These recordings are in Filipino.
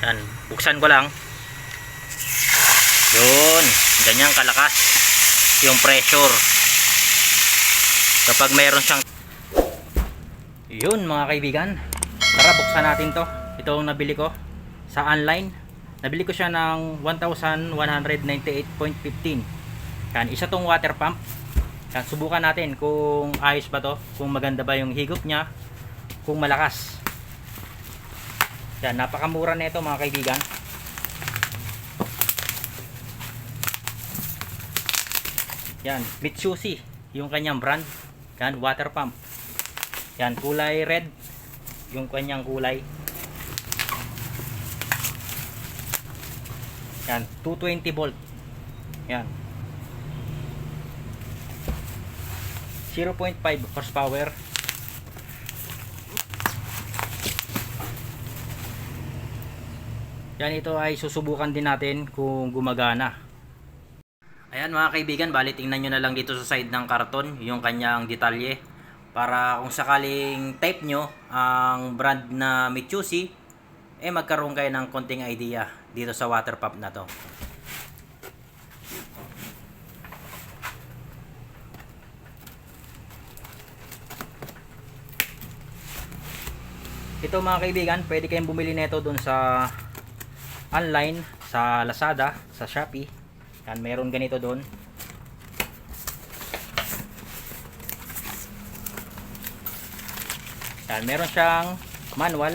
Yan, buksan ko lang. Yun, ganyan kalakas yung pressure kapag mayroon siyang. Yun mga kaibigan, tara buksan natin to. Ito ang nabili ko sa online. Nabili ko siya ng 1,198.15. Yan, isa tong water pump. Yan, subukan natin kung ayos ba to, kung maganda ba yung higop niya, kung malakas. Yan, napakamura nito mga kaibigan. Yan, Mitsubishi yung kanyang brand. Yan, water pump. Yan, kulay red yung kanyang kulay. Yan, 220 volt. Yan, 0.5 horsepower. Yan, ito ay susubukan din natin kung gumagana. Ayan mga kaibigan, bali tingnan nyo na lang dito sa side ng karton yung kanyang detalye, para kung sakaling type nyo ang brand na Mitsubishi, magkaroon kayo ng konting idea dito sa water pump na to. Ito mga kaibigan, pwede kayong bumili nito dun sa online, sa Lazada, sa Shopee. Yan, mayroon ganito doon. Yan, meron siyang manual.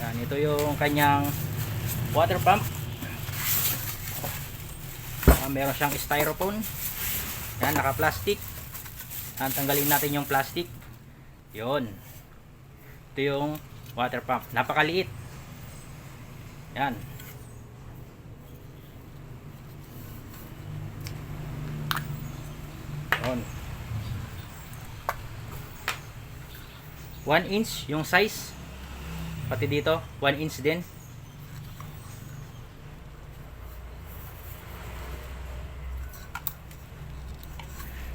Yan, ito yung kanyang water pump. Yan, meron siyang styrofoam. Yan, naka-plastic. Yan, tanggalin natin yung plastic. Yun. Ito yung water pump. Napakaliit. Yan. Yun. 1 inch yung size. Pati dito, 1 inch din.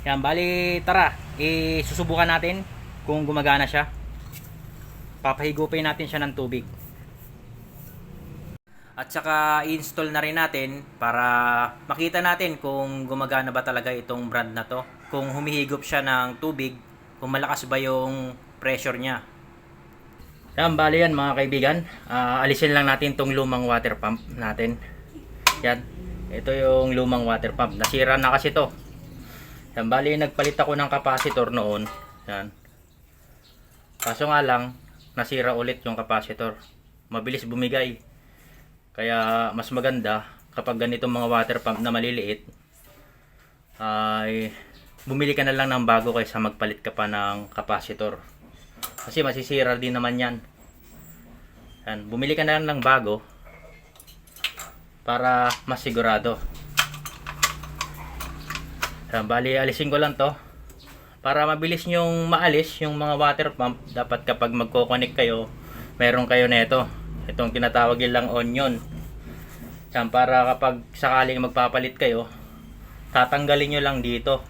Yan, bali tara, susubukan natin kung gumagana siya. Papahigupin natin siya ng tubig. At saka i-install na rin natin para makita natin kung gumagana ba talaga itong brand na to. Kung humihigop siya ng tubig, kung malakas ba yung pressure niya. Yan, bali yan mga kaibigan. Alisin lang natin tong lumang water pump natin. Yan, ito yung lumang water pump. Nasira na kasi to. Yan, bali nagpalit ako ng capacitor noon. Yan. Kaso nga lang, nasira ulit yung capacitor. Mabilis bumigay. Kaya mas maganda kapag ganitong mga water pump na maliliit ay bumili ka na lang ng bago kaysa magpalit ka pa ng capacitor. Kasi masisira din naman yan. Yan, bumili ka na lang ng bago para mas sigurado. Yan, bali alisin ko lang to para mabilis nyong maalis yung mga water pump. Dapat kapag magko-connect kayo, meron kayo nito. Itong tinatawag nilang onion. Yan, para kapag sakaling magpapalit kayo, tatanggalin nyo lang dito.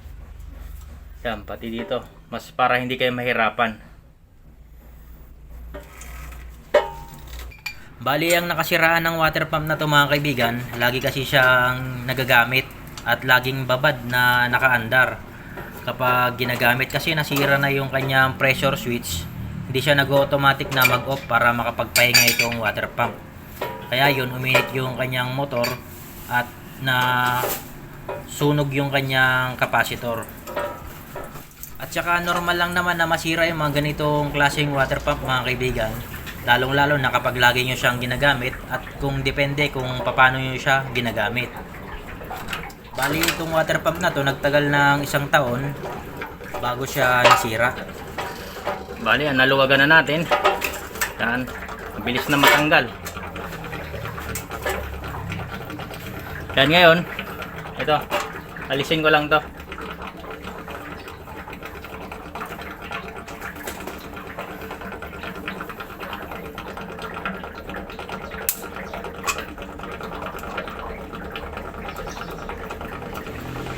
Yan, pati dito. Mas para hindi kayo mahirapan. Bali, ang nakasiraan ng water pump na to mga kaibigan, lagi kasi siyang nagagamit at laging babad na nakaandar. Kapag ginagamit kasi nasira na yung kanyang pressure switch, hindi siya nag-automatic na mag-off para makapagpahinga itong water pump. Kaya yun, uminit yung kanyang motor at na sunog yung kanyang capacitor. At saka normal lang naman na masira yung mga ganitong klaseng water pump mga kaibigan. Lalong lalo na kapag lagi nyo siyang ginagamit at kung depende kung paano nyo siya ginagamit. Bali itong water pump na to nagtagal ng 1 taon bago siya nasira. Bali, naluwagan na natin. Yan, mabilis na matanggal. Yan, ngayon, ito, alisin ko lang to.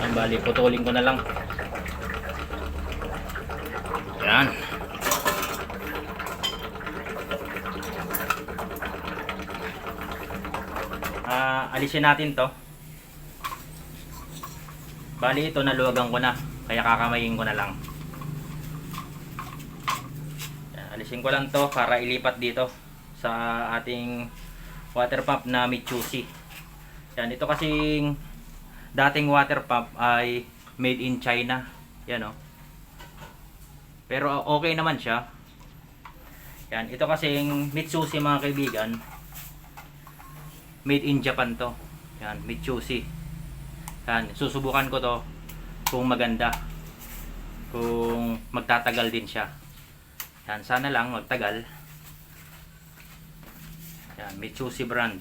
Yan, bali, putulin ko na lang. Yan. alisin natin to. Bali ito naluwagan ko na, kaya kakamayin ko na lang. Yan, alisin ko lang to para ilipat dito sa ating water pump na Mitsubishi. Yan, ito kasing dating water pump ay made in China. Yan o. Pero okay naman siya. Yan, ito kasing Mitsubishi mga kaibigan, made in Japan to. Yan, Mitsubishi. Yan, susubukan ko to kung maganda, kung magtatagal din siya. Yan, sana lang magtagal. Yan, Mitsubishi brand.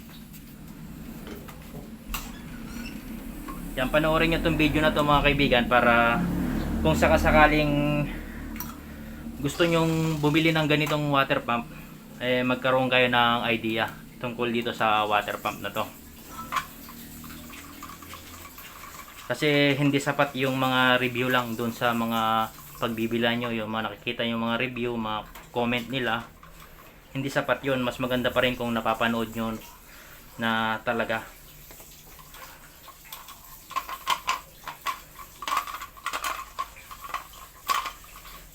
Yan, panoorin nyo itong video na to mga kaibigan para kung sakasakaling gusto nyong bumili ng ganitong water pump, eh magkaroon kayo ng idea tungkol dito sa water pump na to. Kasi hindi sapat yung mga review lang dun sa mga pagbibila nyo, yung mga nakikita yung mga review, mga comment nila. Hindi sapat yun, mas maganda pa rin kung napapanood nyo na talaga.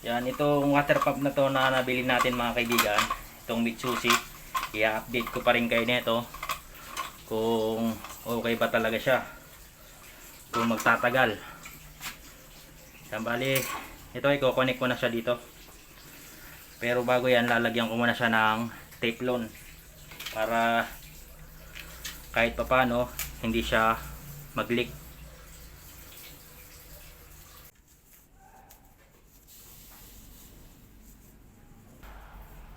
Yan, itong water pump na to na nabili natin mga kaibigan, itong Mitsubishi, i-update ko pa rin kayo nito kung okay ba talaga siya, kung magtatagal. Yan, bali ito ay kukonek ko na siya dito, pero bago yan lalagyan ko muna siya ng Teflon para kahit papano hindi siya mag-leak.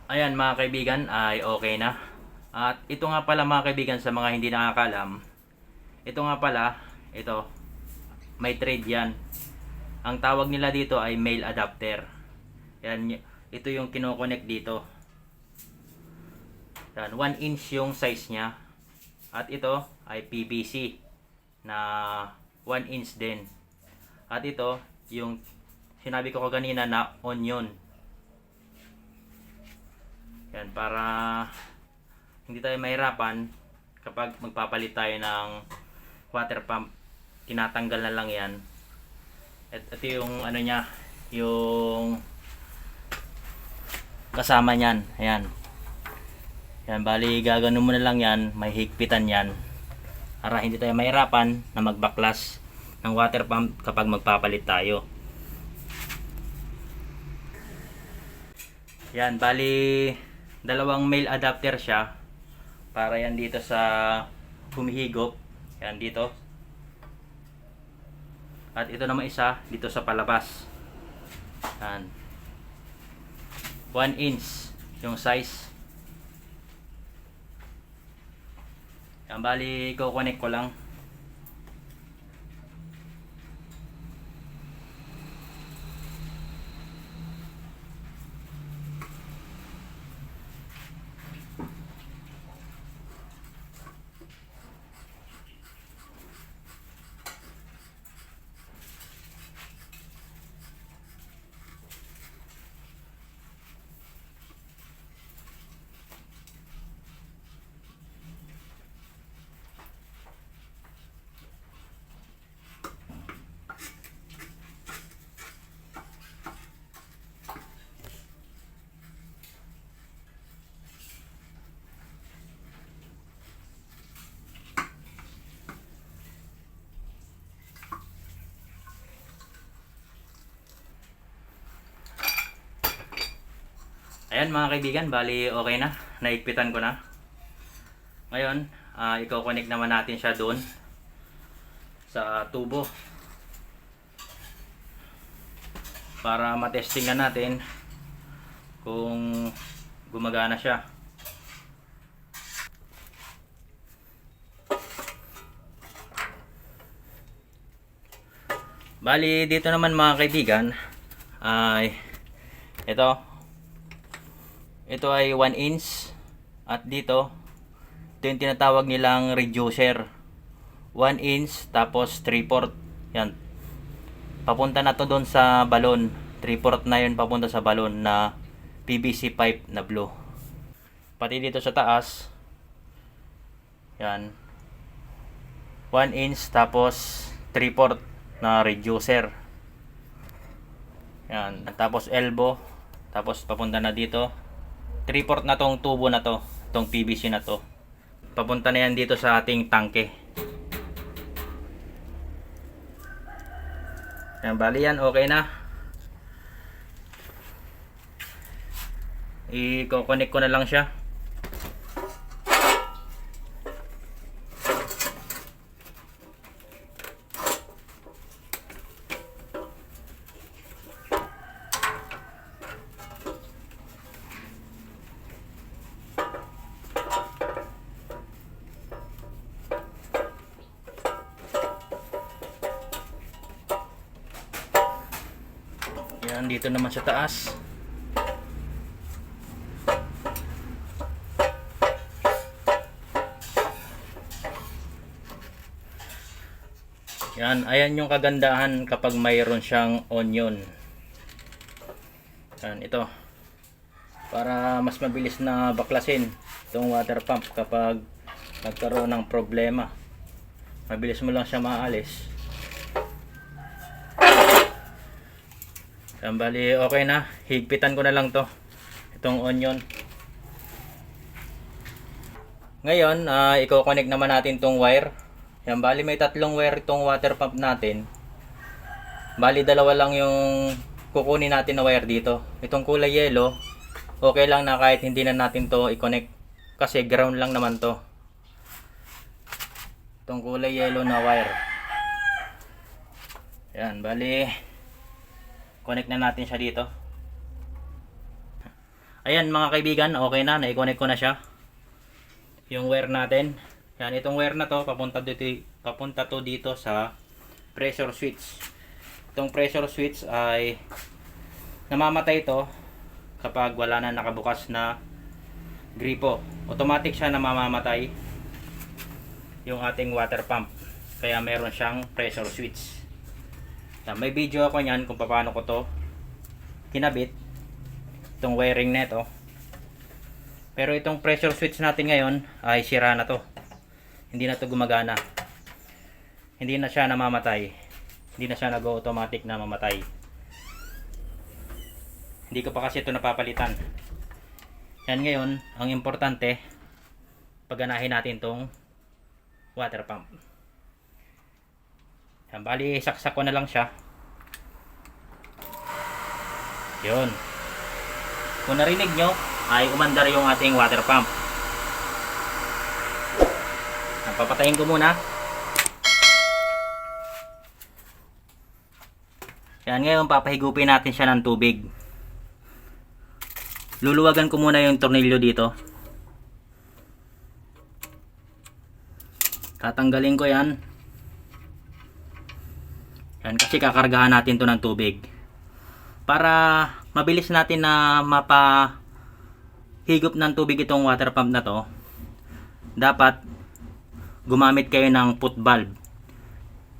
Ayan mga kaibigan, ay okay na. At ito nga pala mga kaibigan, sa mga hindi nakakalam, ito nga pala, ito may thread yan. Ang tawag nila dito ay male adapter. Yan, ito yung kinokonek dito. Yan, 1 inch yung size niya. At ito ay PVC na 1 inch din. At ito yung sinabi ko kanina na onion. Yan, para hindi tayo mahirapan kapag magpapalit tayo ng water pump. Tinatanggal na lang yan. At ito yung ano niya, yung kasama niyan. Ayan. Yan, bali gaganon mo na lang yan, may higpitan yan para hindi tayo mahirapan na magbaklas ng water pump kapag magpapalit tayo. Yan, bali dalawang male adapter siya para yan dito sa humihigop. Yan dito. At ito naman isa dito sa palabas. Yan. 1 inch yung size. Yan, bali ko-connect ko lang. Ayan mga kaibigan, bali okay na. Naigpitan ko na. Ngayon, i-connect naman natin siya doon sa tubo para matesting na natin kung gumagana siya. Bali dito naman mga kaibigan ay ito ay 1 inch at dito ito yung tinatawag nilang reducer, 1 inch tapos 3/4. Yan, papunta na to doon sa balon, 3/4 na yun papunta sa balon na PVC pipe na blue. Pati dito sa taas yan, 1 inch tapos 3/4 na reducer. Yan, tapos elbow, tapos papunta na dito. 3/4 na tong tubo na to, tong PVC na to. Papunta na yan dito sa ating tangke. Yan, bali yan, okay na. I-connect ko na lang siya. Yan, dito naman sa taas. Yan, ayan yung kagandahan kapag mayroon siyang onion. Yan, ito. Para mas mabilis na baklasin itong water pump kapag nagkaroon ng problema. Mabilis mo lang siya maalis. Yan, bali okay na. Higpitan ko na lang to, itong onion. Ngayon, i-connect naman natin tong wire. Yan, bali may 3 wire itong water pump natin. Bali 2 lang yung kukunin natin na wire dito. Itong kulay yellow, okay lang na kahit hindi na natin to i-connect kasi ground lang naman to. Itong kulay yellow na wire. Yan, bali connect na natin siya dito. Ayan mga kaibigan, okay na, na-connect ko na siya. Yung wire natin. Yan, itong wire na to papunta to dito sa pressure switch. Itong pressure switch ay namamatay to kapag wala na nakabukas na gripo. Automatic siya na mamamatay yung ating water pump. Kaya meron siyang pressure switch. Yan, may video ako niyan kung paano ko to kinabit, itong wiring neto. Pero itong pressure switch natin ngayon ay sira na to. Hindi na to gumagana. Hindi na siya namamatay. Hindi na siya nag-automatic na mamatay. Hindi ko pa kasi ito napapalitan. Yan, ngayon, ang importante, pagganahin natin tong water pump. Yan, bali saksak ko na lang siya. Yun. Kung narinig nyo, ay umandar yung ating water pump. Papatayin ko muna. Yan, ngayon papahigupin natin siya ng tubig. Luluwagan ko muna yung tornilyo dito. Tatanggalin ko yan. Yan, kasi kakargahan natin to ng tubig. Para mabilis natin na mapahigop ng tubig itong water pump na to, dapat gumamit kayo ng put valve.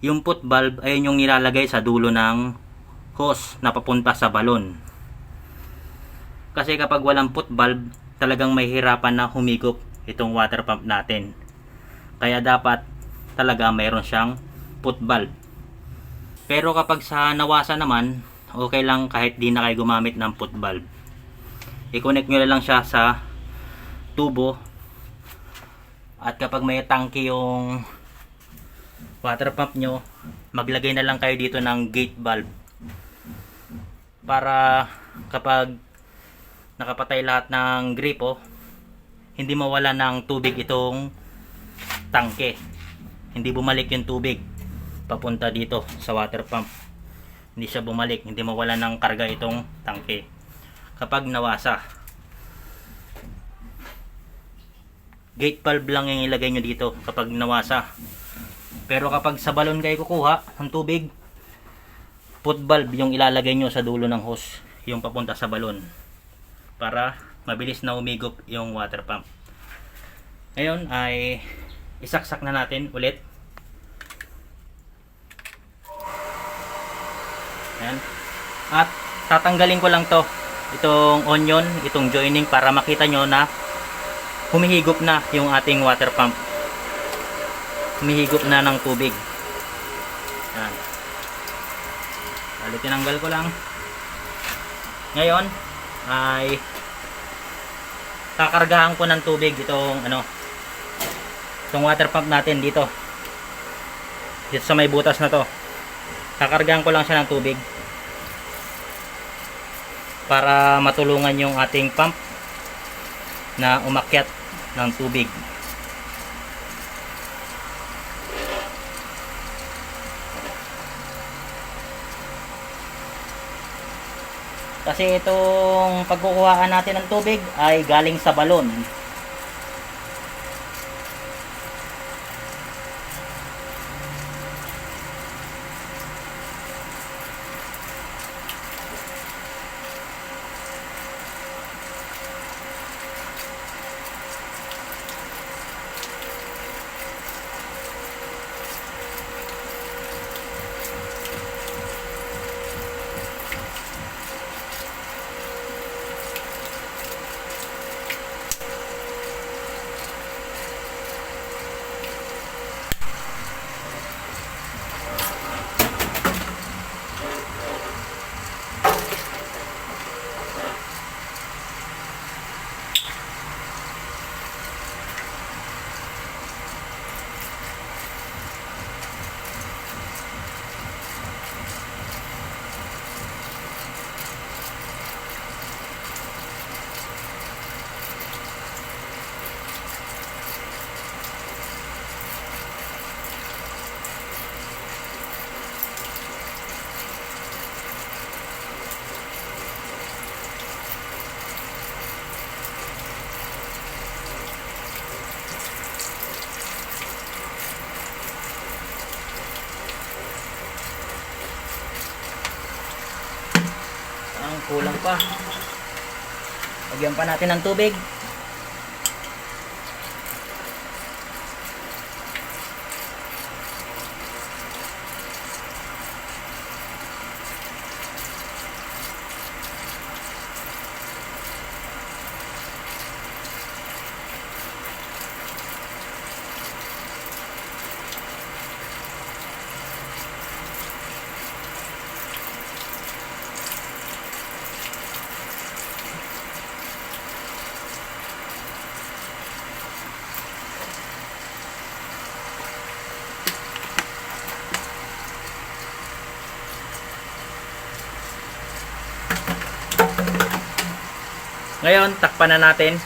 Yung put valve ay yung nilalagay sa dulo ng hose na papunta sa balon. Kasi kapag walang put valve, talagang may hirapan na humigop itong water pump natin. Kaya dapat talaga mayroon siyang put valve. Pero kapag sa nawasa naman, okay lang kahit di na kayo gumamit ng put valve. I-connect nyo na lang siya sa tubo. At kapag may tangke yung water pump nyo, maglagay na lang kayo dito ng gate valve. Para kapag nakapatay lahat ng gripo, hindi mawala ng tubig itong tangke. Hindi bumalik yung tubig papunta dito sa water pump. Hindi siya bumalik, hindi mawala ng karga itong tangke kapag nawasa. Gate valve lang yung ilagay nyo dito kapag nawasa. Pero kapag sa balon kayo kukuha ng tubig, put valve yung ilalagay nyo sa dulo ng hose, yung papunta sa balon, para mabilis na umigop yung water pump. Ngayon ay isaksak na natin ulit. Ayan. At tatanggalin ko lang to, itong onion, itong joining, para makita nyo na humihigop na yung ating water pump. humihigop na ng tubig. Yan. Bali, tinanggal ko lang. Ngayon ay kakargahan ko ng tubig itong itong water pump natin dito sa may butas na to. Kakargahan ko lang siya ng tubig para matulungan yung ating pump na umakyat ng tubig. Kasi itong pagkukuhaan natin ng tubig ay galing sa balon. Kulang pa. Lagyan pa natin ng tubig. Ngayon, takpan na natin.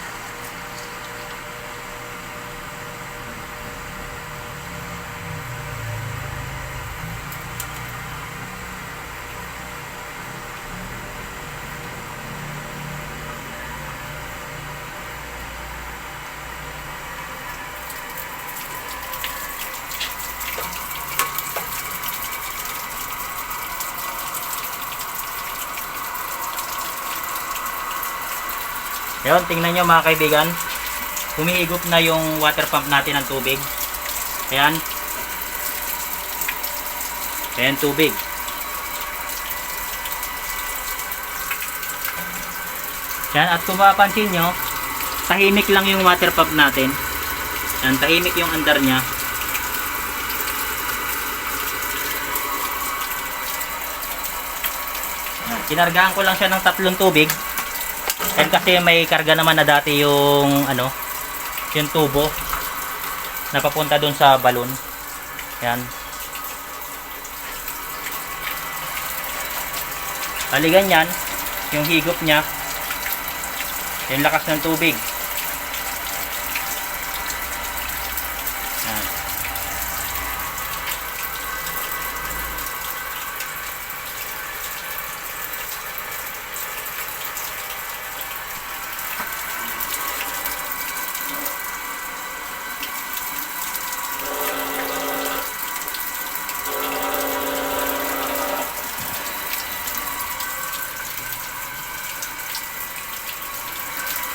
Ngayon, tingnan nyo mga kaibigan, humihigop na yung water pump natin ng tubig. Ayan. Ayan, tubig. Ayan, at kung mapapansin nyo, tahimik lang yung water pump natin. Ayan, tahimik yung andar nya. Ayan, kinargahan ko lang siya ng 3 tubig. And kasi may karga naman na dati yung yung tubo na papunta dun sa balon. Yan. Bali ganyan yung higop niya. Yung lakas ng tubig. Yan.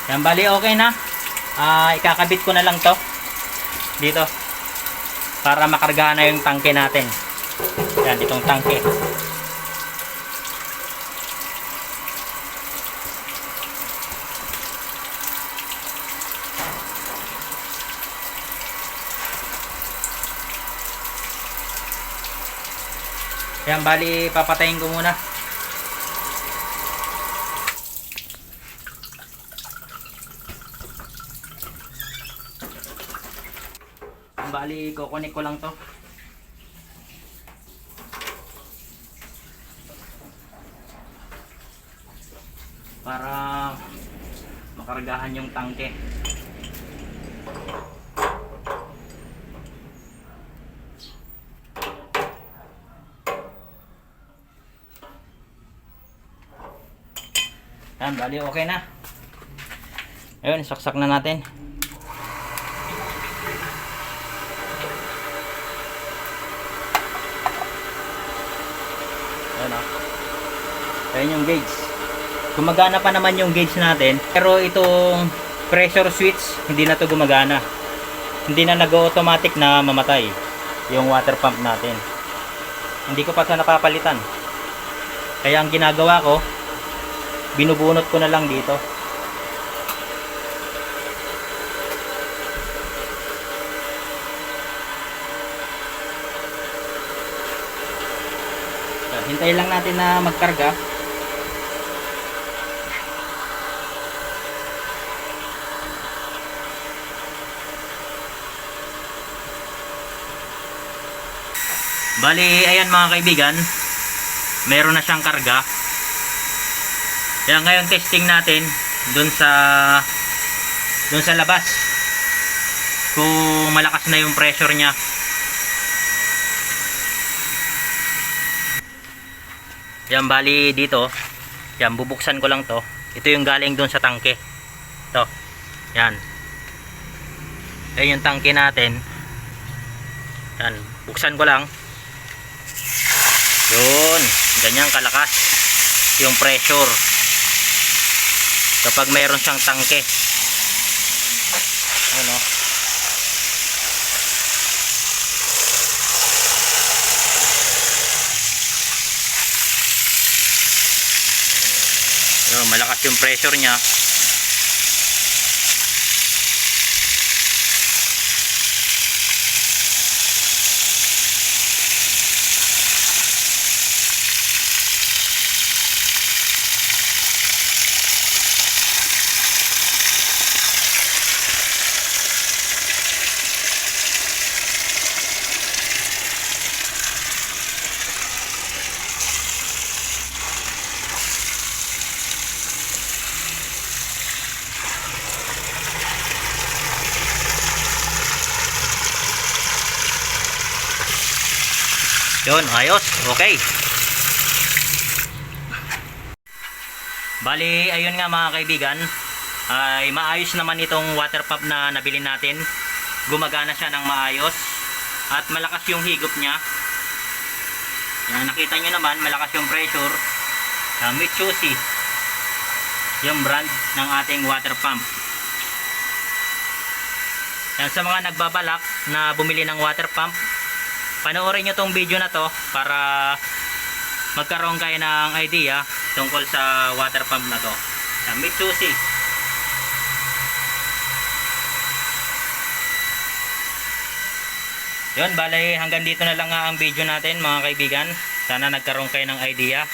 Yan, bali okay na. Ikakabit ko na lang to dito para makargahan na yung tangke natin. Yan, itong tangke. Yan, bali papatayin ko muna. Bali kukunik ko lang to para makargahan yung tangke. Yan, bali okay na. Ayun, saksak na natin. Ayan o. Ayan yung gauge. Gumagana pa naman yung gauge natin. Pero itong pressure switch, hindi na to gumagana. Hindi na nag-automatic na mamatay yung water pump natin. Hindi ko pa siya napapalitan. Kaya ang ginagawa ko, binubunot ko na lang dito. Hintayin lang natin na magkarga. Bali, ayan mga kaibigan, meron na siyang karga. Kaya ngayon testing natin dun sa labas kung malakas na yung pressure niya. Yan, bali dito, yan, bubuksan ko lang to. Ito yung galing dun sa tangke. Ito, yan. Yan yung tangke natin. Yan, buksan ko lang. Yun, ganyan kalakas yung pressure kapag mayroon siyang tangke. Ano? Yun, malakas yung pressure niya. Yun, ayos, okay. Bali, ayun nga mga kaibigan, ay maayos naman itong water pump na nabili natin. Gumagana siya ng maayos at malakas yung higop niya. Yan, nakita nyo naman, malakas yung pressure. Mitsubishi yung brand ng ating water pump. Yan, sa mga nagbabalak na bumili ng water pump, panoorin nyo tong video na to para magkaroon kayo ng idea tungkol sa water pump na to. Mitsubishi. Yun, bale hanggang dito na lang ang video natin mga kaibigan. Sana nagkaroon kayo ng idea.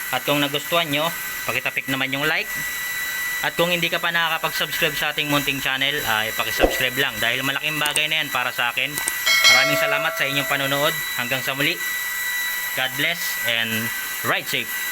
At kung nagustuhan nyo, pakitapik naman yung like. At kung hindi ka pa nakakapag-subscribe sa ating munting channel, ay pakisubscribe lang dahil malaking bagay na yan para sa akin. Maraming salamat sa inyong panonood. Hanggang sa muli. God bless and ride safe.